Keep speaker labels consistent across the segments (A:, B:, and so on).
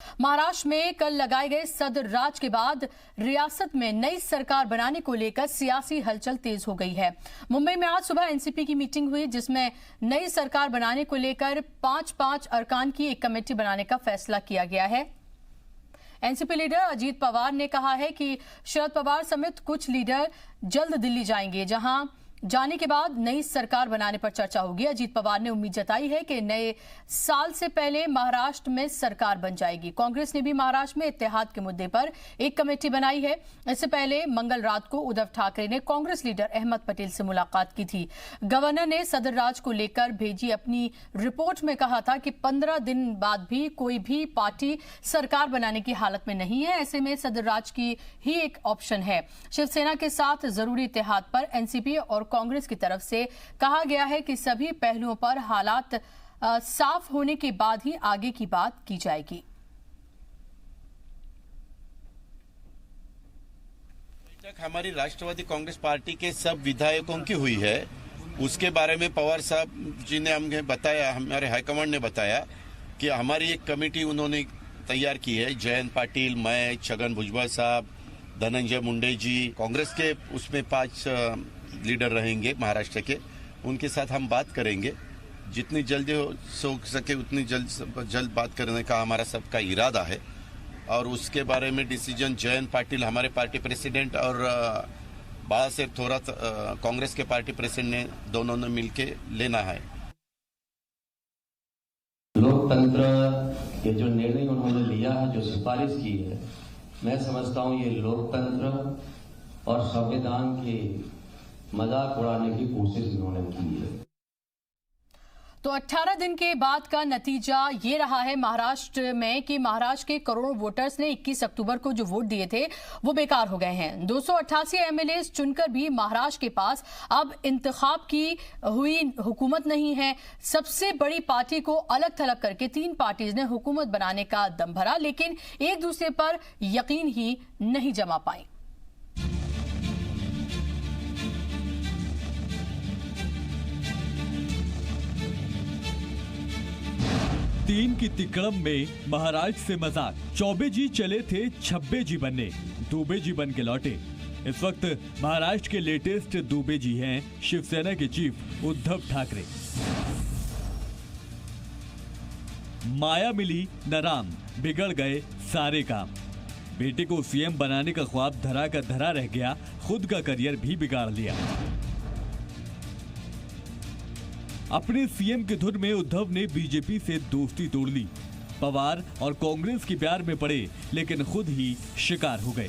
A: महाराष्ट्र में कल लगाए गए सदर राज के बाद रियासत में नई सरकार बनाने को लेकर सियासी हलचल तेज हो गई है। मुंबई में आज सुबह एनसीपी की मीटिंग हुई, जिसमें नई सरकार बनाने को लेकर 5-5 अरकान की एक कमेटी बनाने का फैसला किया गया है। एनसीपी लीडर अजीत पवार ने कहा है कि शरद पवार समेत कुछ लीडर जल्द दिल्ली जाएंगे, जहां जाने के बाद नई सरकार बनाने पर चर्चा होगी। अजीत पवार ने उम्मीद जताई है कि नए साल से पहले महाराष्ट्र में सरकार बन जाएगी। कांग्रेस ने भी महाराष्ट्र में इत्तेहाद के मुद्दे पर एक कमेटी बनाई है। इससे पहले मंगल रात को उद्धव ठाकरे ने कांग्रेस लीडर अहमद पटेल से मुलाकात की थी। गवर्नर ने सदर राज को लेकर भेजी अपनी रिपोर्ट में कहा था कि 15 दिन बाद भी कोई भी पार्टी सरकार बनाने की हालत में नहीं है। ऐसे में सदर राज की ही एक ऑप्शन है। शिवसेना के साथ जरूरी इत्तेहाद पर एनसीपी और कांग्रेस की तरफ से कहा गया है कि सभी पहलुओं पर हालात साफ होने के बाद ही आगे की बात की जाएगी।
B: बैठक हमारी राष्ट्रवादी कांग्रेस पार्टी के सब विधायकों की हुई है। उसके बारे में पवार साहब जी ने हमें बताया, हमारे हाईकमांड ने बताया कि हमारी एक कमेटी उन्होंने तैयार की है। जयंत पाटिल, मैं, छगन भुजबल साहब, धनंजय मुंडे जी, कांग्रेस के उसमें 5 लीडर रहेंगे महाराष्ट्र के। उनके साथ हम बात करेंगे, जितनी जल्दी हो सके उतनी जल्द बात करने का हमारा सबका इरादा है। और उसके बारे में डिसीजन जयंत पाटिल हमारे पार्टी प्रेसिडेंट और बाला साहेब थोरात कांग्रेस के पार्टी प्रेसिडेंट ने दोनों ने मिलकर लेना है।
C: लोकतंत्र ये जो निर्णय उन्होंने लिया है, जो सिफारिश की है, मैं समझता हूं ये लोकतंत्र और संविधान की मजाक उड़ाने की कोशिश इन्होंने की है।
A: तो 18 दिन के बाद का नतीजा ये रहा है महाराष्ट्र में कि महाराष्ट्र के करोड़ों वोटर्स ने 21 अक्टूबर को जो वोट दिए थे वो बेकार हो गए हैं। 288 एमएलए चुनकर भी महाराष्ट्र के पास अब इंतखाब की हुई हुकूमत नहीं है। सबसे बड़ी पार्टी को अलग थलग करके 3 पार्टीज ने हुकूमत बनाने का दम भरा, लेकिन एक दूसरे पर यकीन ही नहीं जमा पाई।
D: तीन की तिकड़म में महाराष्ट्र से मजाक। चौबे जी चले थे 26 जी बनने, दुबे जी बन के लौटे। इस वक्त महाराष्ट्र के लेटेस्ट दुबे जी हैं शिवसेना के चीफ उद्धव ठाकरे। माया मिली न राम, बिगड़ गए सारे काम। बेटे को सीएम बनाने का ख्वाब धरा का धरा रह गया, खुद का करियर भी बिगाड़ लिया। अपने सीएम के धुन में उद्धव ने बीजेपी से दोस्ती तोड़ ली। पवार और कांग्रेस की प्यार में पड़े, लेकिन खुद ही शिकार हो गए।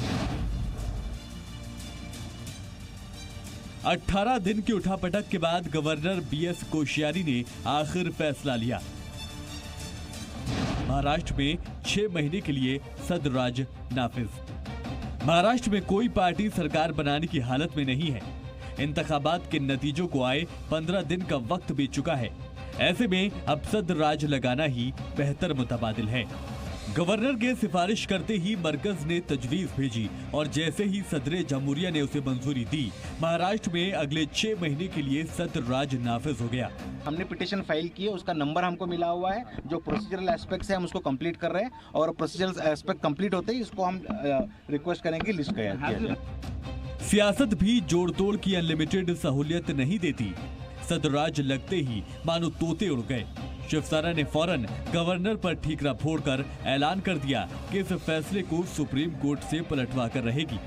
D: 18 दिन की उठापटक के बाद गवर्नर बीएस कोश्यारी ने आखिर फैसला लिया। महाराष्ट्र में 6 महीने के लिए सदर राज नाफिज। महाराष्ट्र में कोई पार्टी सरकार बनाने की हालत में नहीं है। इंतखाबात के नतीजों को आए 15 दिन का वक्त बीत चुका है। ऐसे में अब सदर राज लगाना ही बेहतर मुतबादिल है। गवर्नर के सिफारिश करते ही मरकज ने तजवीज भेजी और जैसे ही सदर जमहूरिया ने उसे मंजूरी दी, महाराष्ट्र में अगले 6 महीने के लिए सदर राज नाफिज हो गया।
E: हमने पिटीशन फाइल की है, उसका नंबर हमको मिला हुआ है। जो प्रोसीजरल एस्पेक्ट्स है हम उसको कंप्लीट कर रहे हैं, और प्रोसीजरल एस्पेक्ट कंप्लीट होते ही इसको हम रिक्वेस्ट करेंगे लिस्ट किया जाए।
D: सियासत भी जोड़ तोड़ की अनलिमिटेड सहूलियत नहीं देती। सदर राज लगते ही मानो तोते उड़ गए। शिवसेना ने फौरन गवर्नर पर ठीकरा फोड़कर ऐलान कर दिया कि इस फैसले को सुप्रीम कोर्ट से पलटवा कर रहेगी।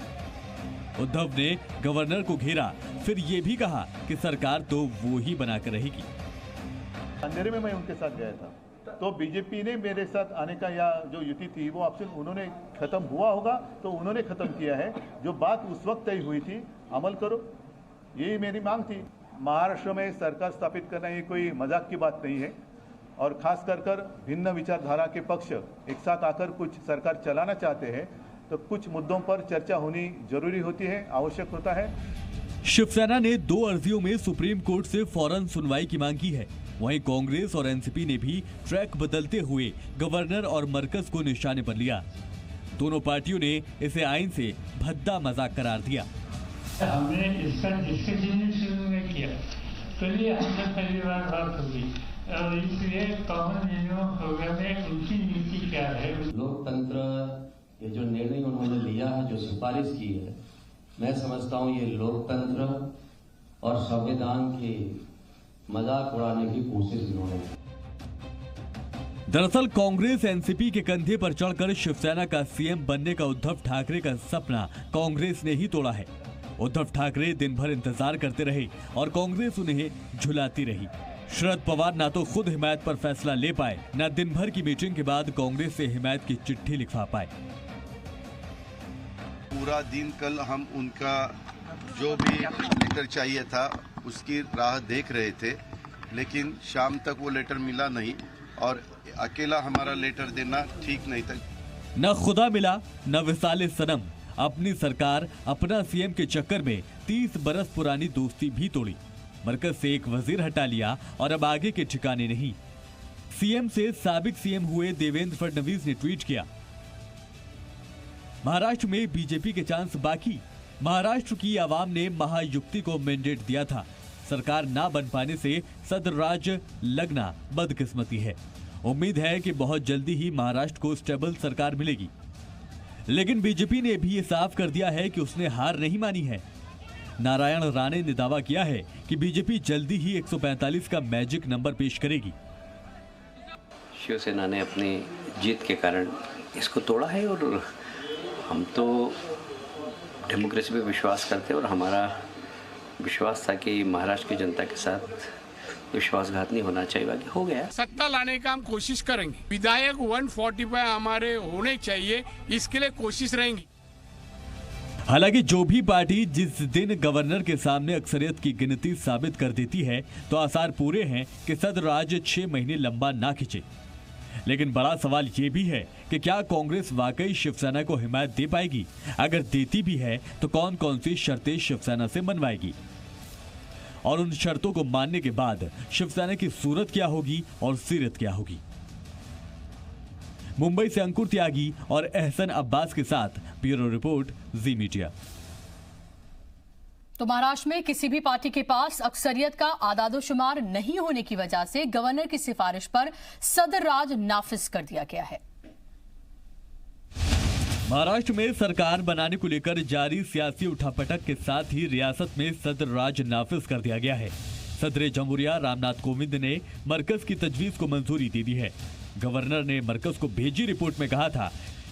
D: उद्धव ने गवर्नर को घेरा, फिर ये भी कहा कि सरकार तो वो ही बनाकर रहेगी।
F: अंधेरे में मैं उनके साथ गया था, तो बीजेपी ने मेरे साथ आने का, या जो युति थी वो ऑप्शन उन्होंने खत्म हुआ होगा तो उन्होंने खत्म किया है। जो बात उस वक्त तय हुई थी, अमल करो, यही मेरी मांग थी। महाराष्ट्र में सरकार स्थापित करना ये कोई मजाक की बात नहीं है, और खास कर भिन्न विचारधारा के पक्ष एक साथ आकर कुछ सरकार चलाना चाहते हैं, तो कुछ मुद्दों पर चर्चा होनी जरूरी होती है, आवश्यक होता है।
D: शिवसेना ने 2 अर्जियों में सुप्रीम कोर्ट से फौरन सुनवाई की मांग की है। वहीं कांग्रेस और एनसीपी ने भी ट्रैक बदलते हुए गवर्नर और मरकज को निशाने पर लिया। दोनों पार्टियों ने इसे आईन से भद्दा मजाक करार दिया।
G: हमने इसका डिस्कशन शुरू नहीं किया, तो ये हमने पहली बार बात होगी। और इसलिए कॉमन मिनिमम प्रोग्राम में उनकी नीति क्या है?
C: लोकतंत्र, ये जो निर्णय उन्होंने लिया है, जो सिफारिश की है, मैं समझता हूं ये लोकतंत्र और संविधान के मजाक उड़ाने की कोशिश इन्होंने की।
D: दरअसल कांग्रेस एनसीपी के कंधे पर चढ़कर शिवसेना का सीएम बनने का उद्धव ठाकरे का सपना कांग्रेस ने ही तोड़ा है। उद्धव ठाकरे दिन भर इंतजार करते रहे और कांग्रेस उन्हें झुलाती रही। शरद पवार ना तो खुद हिमायत पर फैसला ले पाए, न दिन भर की मीटिंग के बाद कांग्रेस से हिमायत की चिट्ठी लिखवा पाए।
B: पूरा दिन कल हम उनका जो भी लेटर चाहिए था उसकी राह देख रहे थे, लेकिन शाम तक वो लेटर मिला नहीं और अकेला हमारा लेटर देना ठीक नहीं था।
D: न खुदा मिला न विसाले सनम। अपनी सरकार, अपना सीएम के चक्कर में 30 बरस पुरानी दोस्ती भी तोड़ी। मरकज से एक वजीर हटा लिया और अब आगे के ठिकाने नहीं। सीएम से साबिक सीएम हुए देवेंद्र फडणवीस ने ट्वीट किया, महाराष्ट्र में बीजेपी के चांस बाकी। महाराष्ट्र की आवाम ने महायुक्ति को मैंडेट दिया था। सरकार ना बन पाने से सदर राज लगना बदकिस्मती है। उम्मीद है कि बहुत जल्दी ही महाराष्ट्र को स्टेबल सरकार मिलेगी। लेकिन बीजेपी ने भी ये साफ कर दिया है कि उसने हार नहीं मानी है। नारायण राणे ने दावा किया है कि बीजेपी जल्दी ही 145 का मैजिक नंबर पेश करेगी।
H: शिवसेना ने अपनी जीत के कारण इसको तोड़ा है और हम तो डेमोक्रेसी पे विश्वास करते हैं और हमारा विश्वास था कि महाराष्ट्र की जनता के साथ विश्वासघात नहीं होना चाहिए, बाकी हो गया।
I: सत्ता लाने का हम कोशिश करेंगे। विधायक 145 हमारे होने चाहिए, इसके लिए कोशिश रहेंगी।
D: हालांकि जो भी पार्टी जिस दिन गवर्नर के सामने अक्सरियत की गिनती साबित कर देती है तो आसार पूरे हैं कि सदर राज 6 महीने लंबा ना खिंचे। लेकिन बड़ा सवाल ये भी है कि क्या कांग्रेस वाकई शिवसेना को हिमायत दे पाएगी? अगर देती भी है तो कौन कौन सी शर्तें शिवसेना से मनवाएगी और उन शर्तों को मानने के बाद शिवसेना की सूरत क्या होगी और सीरत क्या होगी? मुंबई से अंकुर त्यागी और एहसन अब्बास के साथ ब्यूरो रिपोर्ट, जी मीडिया।
A: तो महाराष्ट्र में किसी भी पार्टी के पास अक्सरियत का आदादोशुमार नहीं होने की वजह से गवर्नर की सिफारिश पर सदर राज नाफिज कर दिया गया है।
D: महाराष्ट्र में सरकार बनाने को लेकर जारी सियासी उठापटक के साथ ही रियासत में सदर राज नाफिज कर दिया गया है। सदर जमहूरिया रामनाथ कोविंद ने मरकज की तजवीज को मंजूरी दे दी है। गवर्नर ने मरकज को भेजी रिपोर्ट में कहा था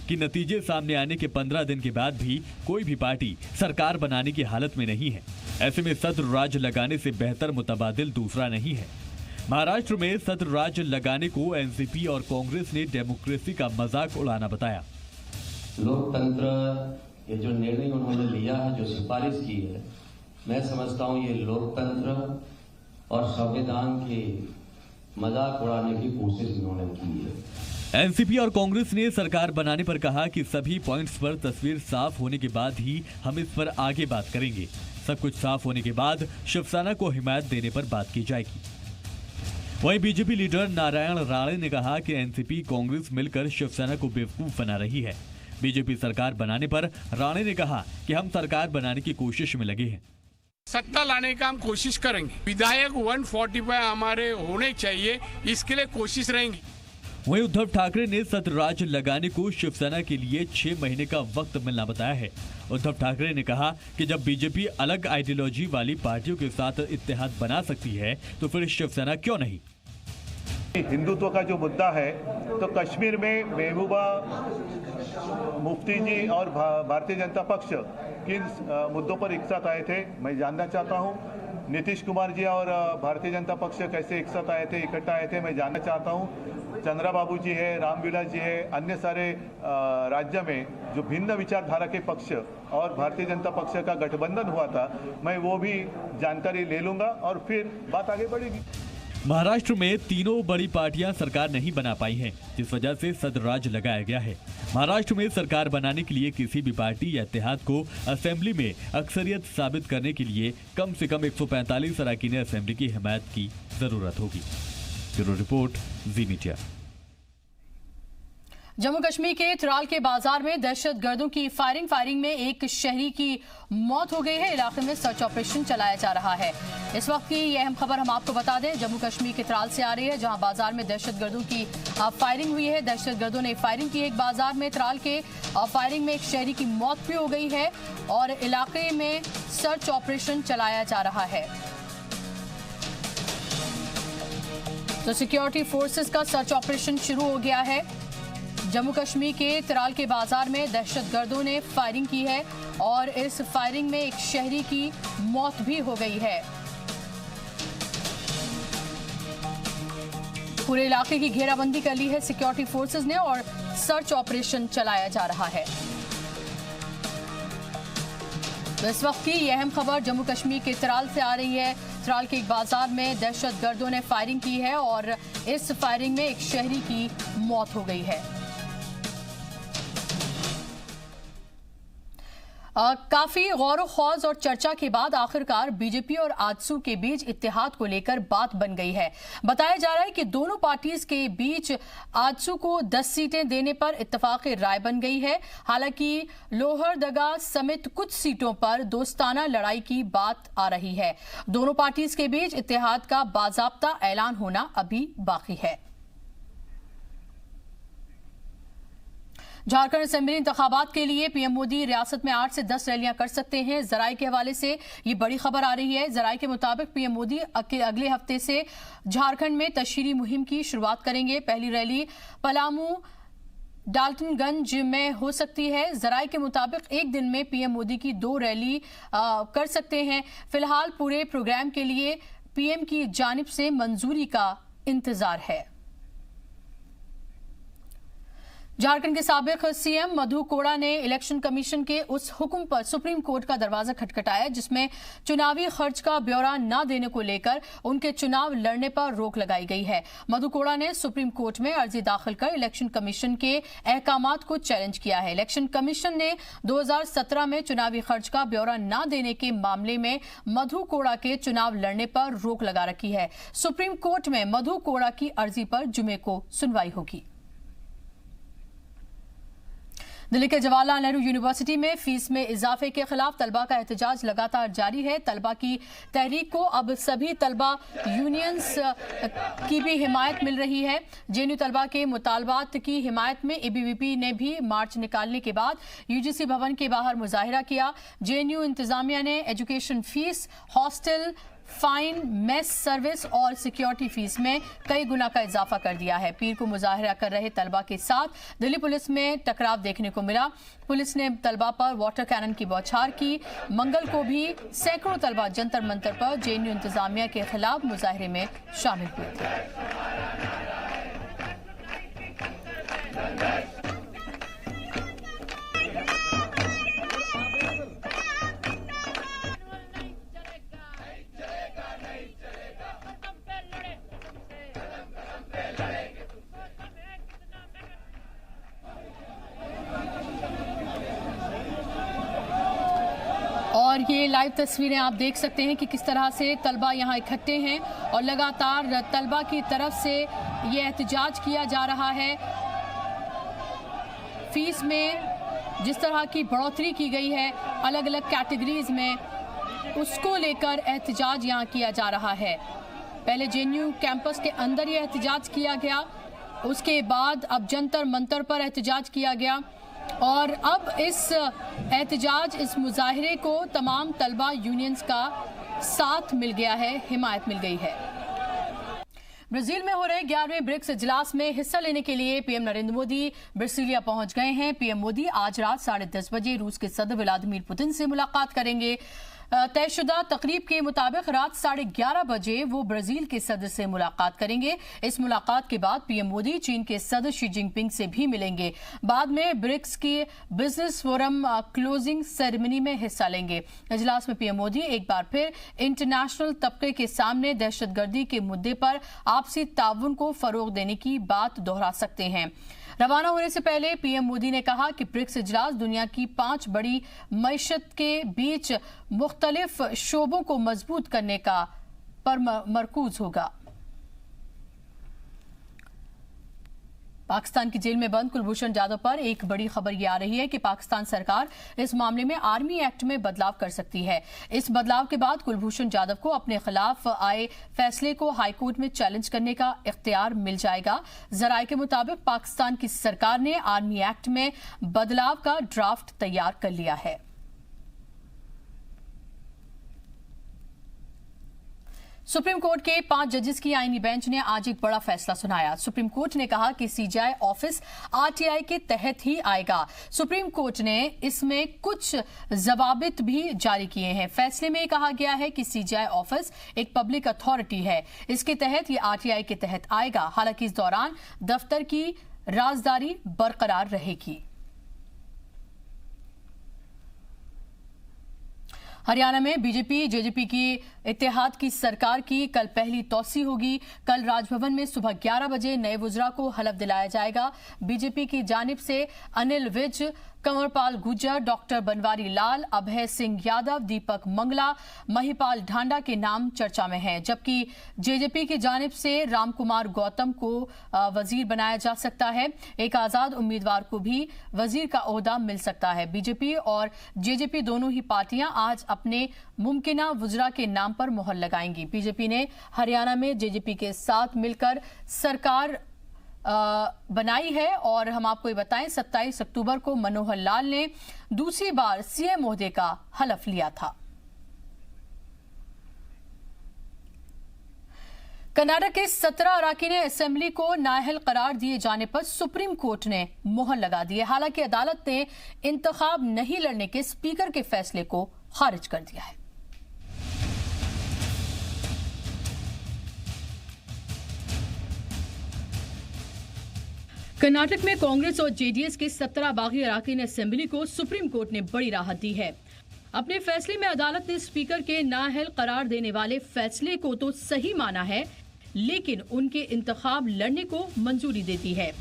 D: कि नतीजे सामने आने के 15 दिन के बाद भी कोई भी पार्टी सरकार बनाने की हालत में नहीं है। ऐसे में सदर राज लगाने से बेहतर मुतबादिल दूसरा नहीं है। महाराष्ट्र में सदर राज लगाने को एनसीपी और कांग्रेस ने डेमोक्रेसी का मजाक उड़ाना बताया।
C: लोकतंत्र, ये जो निर्णय उन्होंने लिया है, जो सिफारिश की है, मैं समझता हूं ये लोकतंत्र और संविधान के मजाक उड़ाने की कोशिश इन्होंने की है।
D: एनसीपी और कांग्रेस ने सरकार बनाने पर कहा कि सभी पॉइंट्स पर तस्वीर साफ होने के बाद ही हम इस पर आगे बात करेंगे। सब कुछ साफ होने के बाद शिवसेना को हिमायत देने पर बात की जाएगी। वहीं बीजेपी लीडर नारायण राणे ने कहा कि एनसीपी कांग्रेस मिलकर शिवसेना को बेवकूफ बना रही है। बीजेपी सरकार बनाने पर राणे ने कहा कि हम सरकार बनाने की कोशिश में लगे हैं।
I: सत्ता लाने का हम कोशिश करेंगे। विधायक 145 हमारे होने चाहिए, इसके लिए कोशिश रहेंगी।
D: वहीं उद्धव ठाकरे ने सदर राज लगाने को शिवसेना के लिए 6 महीने का वक्त मिलना बताया है। उद्धव ठाकरे ने कहा कि जब बीजेपी अलग आइडियोलॉजी वाली पार्टियों के साथ इत्तेहाद बना सकती है तो फिर शिवसेना क्यों नहीं।
F: हिंदुत्व का जो मुद्दा है तो कश्मीर में महबूबा मुफ्ती जी और भारतीय जनता पक्ष किन मुद्दों पर एक साथ आए थे, मैं जानना चाहता हूं। नीतीश कुमार जी और भारतीय जनता पक्ष कैसे एक साथ आए थे, इकट्ठा आए थे, मैं जानना चाहता हूं। चंद्रा बाबू जी है, रामविलास जी है, अन्य सारे राज्य में जो भिन्न विचारधारा के पक्ष और भारतीय जनता पक्ष का गठबंधन हुआ था, मैं वो भी जानकारी ले लूंगा और फिर बात आगे बढ़ेगी।
D: महाराष्ट्र में तीनों बड़ी पार्टियां सरकार नहीं बना पाई हैं, जिस वजह से सदर राज लगाया गया है। महाराष्ट्र में सरकार बनाने के लिए किसी भी पार्टी या इत्तेहाद को असेंबली में अक्सरियत साबित करने के लिए कम से कम 145 अरकान असेंबली की हिमायत की जरूरत होगी। ब्यूरो रिपोर्ट, जी मीडिया।
A: जम्मू कश्मीर के त्राल के बाजार में दहशतगर्दों की फायरिंग में एक शहरी की मौत हो गई है। इलाके में सर्च ऑपरेशन चलाया जा रहा है। इस वक्त की यह अहम खबर हम आपको बता दें, जम्मू कश्मीर के त्राल से आ रही है, जहां बाजार में दहशतगर्दों की फायरिंग हुई है। दहशतगर्दों ने फायरिंग की एक बाजार में त्राल के, फायरिंग में एक शहरी की मौत भी हो गई है और इलाके में सर्च ऑपरेशन चलाया जा रहा है। तो सिक्योरिटी फोर्सेस का सर्च ऑपरेशन शुरू हो गया है। जम्मू कश्मीर के त्राल के बाजार में दहशतगर्दों ने फायरिंग की है और इस फायरिंग में एक शहरी की मौत भी हो गई है। पूरे इलाके की घेराबंदी कर ली है सिक्योरिटी फोर्सेस ने और सर्च ऑपरेशन चलाया जा रहा है। तो इस वक्त की यह अहम खबर जम्मू कश्मीर के त्राल से आ रही है। त्राल के एक बाजार में दहशतगर्दों ने फायरिंग की है और इस फायरिंग में एक शहरी की मौत हो गई है। काफी गौर खौज और चर्चा के बाद आखिरकार बीजेपी और आजसू के बीच इत्तेहाद को लेकर बात बन गई है। बताया जा रहा है कि दोनों पार्टीज के बीच आजसू को 10 सीटें देने पर इत्तफाक़ी राय बन गई है। हालांकि लोहरदगा समेत कुछ सीटों पर दोस्ताना लड़ाई की बात आ रही है। दोनों पार्टीज के बीच इत्तेहाद का बाज़ाब्ता ऐलान होना अभी बाकी है। झारखंड असेंबली इंतखाबात के लिए पीएम मोदी रियासत में 8 से 10 रैलियां कर सकते हैं। जराये के हवाले से ये बड़ी खबर आ रही है। जराये के मुताबिक पीएम मोदी अगले हफ्ते से झारखंड में तशहीरी मुहिम की शुरुआत करेंगे। पहली रैली पलामू डाल्टनगंज में हो सकती है। जराये के मुताबिक एक दिन में पीएम मोदी की 2 रैली कर सकते हैं। फिलहाल पूरे प्रोग्राम के लिए पीएम की जानिब से मंजूरी का इंतजार है। झारखंड के साबिक सीएम मधु कोड़ा ने इलेक्शन कमीशन के उस हुक्म पर सुप्रीम कोर्ट का दरवाजा खटखटाया जिसमें चुनावी खर्च का ब्यौरा न देने को लेकर उनके चुनाव लड़ने पर रोक लगाई गई है। मधु कोड़ा ने सुप्रीम कोर्ट में अर्जी दाखिल कर इलेक्शन कमीशन के अहकामात को चैलेंज किया है। इलेक्शन कमीशन ने 2017 में चुनावी खर्च का ब्यौरा न देने के मामले में मधु कोड़ा के चुनाव लड़ने पर रोक लगा रखी है। सुप्रीम कोर्ट में मधु कोड़ा की अर्जी पर जुमे को सुनवाई होगी। दिल्ली के जवाहरलाल नेहरू यूनिवर्सिटी में फीस में इजाफे के खिलाफ तलबा का एहतजाज लगातार जारी है। तलबा की तहरीक को अब सभी तलबा यूनियंस की भी हिमायत मिल रही है। जेएनयू तलबा के मुतालबात की हिमायत में एबीवीपी ने भी मार्च निकालने के बाद यूजीसी भवन के बाहर मुजाहिरा किया। जेएनयू इंतजामिया ने education fees, hostel, fine, mess service और सिक्योरिटी फीस में कई गुना का इजाफा कर दिया है। पीर को मुजाहिरा कर रहे तलबा के साथ दिल्ली पुलिस में टकराव देखने को मिला। पुलिस ने तलबा पर वाटर कैनन की बौछार की। मंगल को भी सैकड़ों तलबा जंतर मंतर पर जेएनयू इंतजामिया के खिलाफ मुजाहिरे में शामिल हुए थे। और ये लाइव तस्वीरें आप देख सकते हैं कि किस तरह से तलबा यहाँ इकट्ठे हैं और लगातार तलबा की तरफ से ये एहतजाज किया जा रहा है। फीस में जिस तरह की बढ़ोतरी की गई है अलग अलग कैटेगरीज में, उसको लेकर एहतजाज यहाँ किया जा रहा है। पहले जेएनयू कैंपस के अंदर ये एहतजाज किया गया, उसके बाद अब जंतर मंतर पर एहतजाज किया गया और अब इस एहतजाज, इस मुजाहिरे को तमाम तलबा यूनियंस का साथ मिल गया है, हिमायत मिल गई है। ब्राजील में हो रहे 11वें ब्रिक्स इजलास में हिस्सा लेने के लिए पीएम नरेंद्र मोदी ब्रासीलिया पहुंच गए हैं। पीएम मोदी आज रात 10:30 बजे रूस के सदर व्लादिमीर पुतिन से मुलाकात करेंगे। तयशुदा तकरीब के मुताबिक रात 11:30 बजे वो ब्राजील के सदर से मुलाकात करेंगे। इस मुलाकात के बाद पीएम मोदी चीन के सदर शी जिनपिंग से भी मिलेंगे। बाद में ब्रिक्स की बिजनेस फोरम क्लोजिंग सेरेमनी में हिस्सा लेंगे। इजलास में पीएम मोदी एक बार फिर इंटरनेशनल तबके के सामने दहशतगर्दी के मुद्दे पर आपसी ताउन को फरोग देने की बात दोहरा सकते हैं। रवाना होने से पहले पीएम मोदी ने कहा कि ब्रिक्स इजलास दुनिया की 5 बड़ी मईशत के बीच मुख्तलिफ शोबों को मजबूत करने का पर मरकूज होगा। पाकिस्तान की जेल में बंद कुलभूषण जाधव पर एक बड़ी खबर ये आ रही है कि पाकिस्तान सरकार इस मामले में आर्मी एक्ट में बदलाव कर सकती है। इस बदलाव के बाद कुलभूषण जाधव को अपने खिलाफ आए फैसले को हाईकोर्ट में चैलेंज करने का इख्तियार मिल जाएगा। जराये के मुताबिक पाकिस्तान की सरकार ने आर्मी एक्ट में बदलाव का ड्राफ्ट तैयार कर लिया है। सुप्रीम कोर्ट के 5 जजेस की आईनी बेंच ने आज एक बड़ा फैसला सुनाया। सुप्रीम कोर्ट ने कहा कि सीजेआई ऑफिस आरटीआई के तहत ही आएगा। सुप्रीम कोर्ट ने इसमें कुछ जवाबित भी जारी किए हैं। फैसले में कहा गया है कि सीजेआई ऑफिस एक पब्लिक अथॉरिटी है, इसके तहत ये आरटीआई के तहत आएगा। हालांकि इस दौरान दफ्तर की राजदारी बरकरार रहेगी। हरियाणा में बीजेपी जेजेपी की इत्तेहाद की सरकार की कल पहली तौसी होगी। कल राजभवन में सुबह 11 बजे नए वुज़रा को हलफ दिलाया जाएगा। बीजेपी की जानिब से अनिल विज, कंवरपाल गुर्जर, डॉक्टर बनवारी लाल, अभय सिंह यादव, दीपक मंगला, महिपाल ढांडा के नाम चर्चा में हैं, जबकि जेजेपी की जानिब से रामकुमार गौतम को वजीर बनाया जा सकता है। एक आजाद उम्मीदवार को भी वजीर का ओहदा मिल सकता है। बीजेपी और जेजेपी दोनों ही पार्टियां आज अपने मुमकिना वुज़रा के नाम पर मोहर लगाएंगी। बीजेपी ने हरियाणा में जेजेपी के साथ मिलकर सरकार बनाई है और हम आपको ये बताएं 27 अक्टूबर को मनोहर लाल ने दूसरी बार सीएम ओहदे का हलफ लिया था। कर्नाटक के 17 अराकीन असेंबली को नाअहल करार दिए जाने पर सुप्रीम कोर्ट ने मोहर लगा दी है। हालांकि अदालत ने इंतखाब नहीं लड़ने के स्पीकर के फैसले को खारिज कर दिया है। कर्नाटक में कांग्रेस और जेडीएस के 17 बागी अराकीन असेंबली को सुप्रीम कोर्ट ने बड़ी राहत दी है। अपने फैसले में अदालत ने स्पीकर के नाअहल करार देने वाले फैसले को तो सही माना है, लेकिन उनके इंतखाब लड़ने को मंजूरी देती है।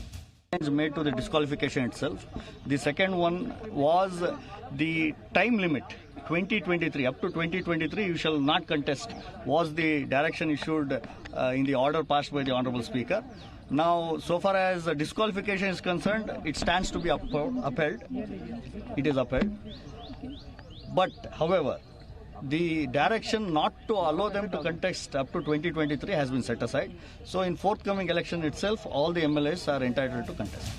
J: Made to the disqualification itself. The second one was the time limit 2023 up to 2023 you shall not contest was the direction issued in the order passed by the honorable speaker. Now so far as disqualification is concerned, it stands to be upheld. It is upheld. But however, the direction not to allow them to contest up to 2023 has been set aside. So in forthcoming election itself, all the MLAs are entitled to contest.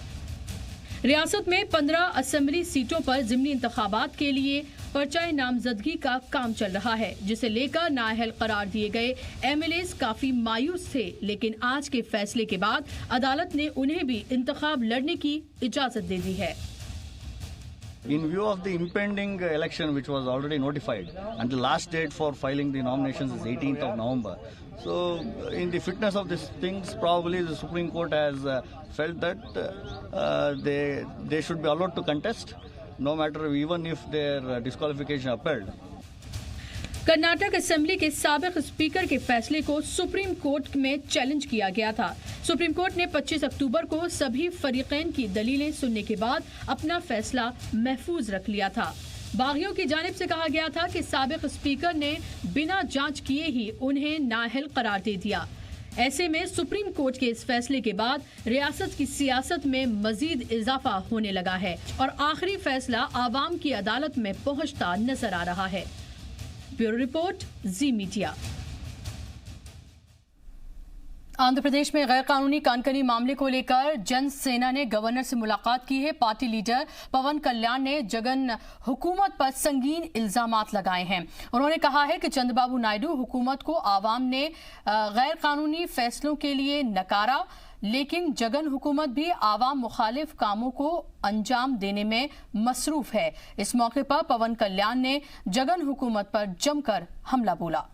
A: रियासत में 15 assembly सीटों पर ज़िमनी इंतखाबात के लिए पर्चाए नामजदगी का काम चल रहा है, जिसे लेकर नाअहल करार दिए गए एमएलएस काफी मायूस थे। लेकिन आज के फैसले के बाद अदालत ने उन्हें भी इंतखाब लड़ने की इजाजत दे दी है।
J: In view of the impending election which was already notified and the last date for filing the nominations is 18th of November. So in the fitness of these things, probably the Supreme Court has felt that they should be allowed to contest, no matter even if their disqualification upheld.
A: Karnataka assembly के साबिक speaker के फैसले को supreme court में challenge किया गया था। Supreme court ने 25 अक्टूबर को सभी फरीकैन की दलीलें सुनने के बाद अपना फैसला महफूज रख लिया था। बागियों की जानिब से कहा गया था कि साबिक स्पीकर ने बिना जांच किए ही उन्हें नाअहल करार दे दिया। ऐसे में सुप्रीम कोर्ट के इस फैसले के बाद रियासत की सियासत में मजीद इजाफा होने लगा है और आखिरी फैसला आवाम की अदालत में पहुंचता नजर आ रहा है। ब्यूरो रिपोर्ट, जी मीडिया। आंध्र प्रदेश में गैर कानूनी कानकनी मामले को लेकर जन सेना ने गवर्नर से मुलाकात की है। पार्टी लीडर पवन कल्याण ने जगन हुकूमत पर संगीन इल्जामात लगाए हैं। उन्होंने कहा है कि चंद्रबाबू नायडू हुकूमत को आवाम ने गैर कानूनी फैसलों के लिए नकारा, लेकिन जगन हुकूमत भी आवाम मुखालिफ कामों को अंजाम देने में मसरूफ है। इस मौके पर पवन कल्याण ने जगन हुकूमत पर जमकर हमला बोला।